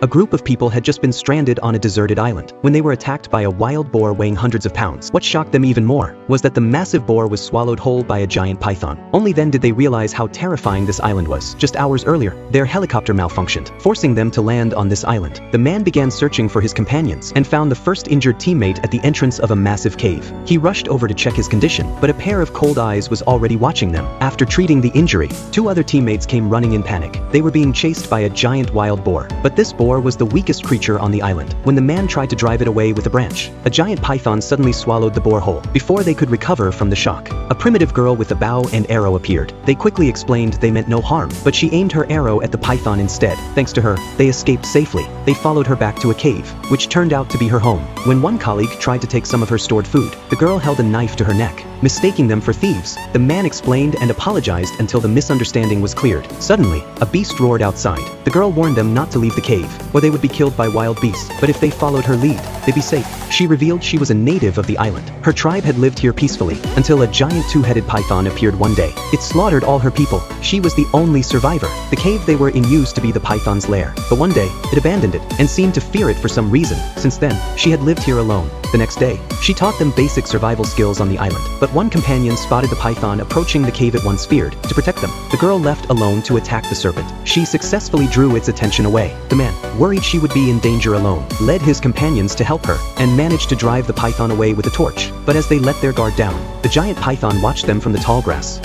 A group of people had just been stranded on a deserted island when they were attacked by a wild boar weighing hundreds of pounds. What shocked them even more was that the massive boar was swallowed whole by a giant python. Only then did they realize how terrifying this island was. Just hours earlier, their helicopter malfunctioned, forcing them to land on this island. The man began searching for his companions and found the first injured teammate at the entrance of a massive cave. He rushed over to check his condition, but a pair of cold eyes was already watching them. After treating the injury, 2 other teammates came running in panic. They were being chased by a giant wild boar, but this boar was the weakest creature on the island. When the man tried to drive it away with a branch, a giant python suddenly swallowed the boar whole before they could recover from the shock. A primitive girl with a bow and arrow appeared. They quickly explained they meant no harm, but she aimed her arrow at the python instead. Thanks to her, they escaped safely. They followed her back to a cave, which turned out to be her home. When one colleague tried to take some of her stored food, the girl held a knife to her neck. Mistaking them for thieves, the man explained and apologized until the misunderstanding was cleared. Suddenly, a beast roared outside. The girl warned them not to leave the cave, or they would be killed by wild beasts, but if they followed her lead, they'd be safe. She revealed she was a native of the island. Her tribe had lived here peacefully, until a giant 2-headed python appeared one day. It slaughtered all her people. She was the only survivor. The cave they were in used to be the python's lair, but one day, it abandoned it, and seemed to fear it for some reason. Since then, she had lived here alone. The next day, she taught them basic survival skills on the island, but one companion spotted the python approaching the cave it once feared. To protect them, the girl left alone to attack the serpent. She successfully drew its attention away. The man, worried she would be in danger alone, led his companions to help her, and managed to drive the python away with a torch. But as they let their guard down, the giant python watched them from the tall grass.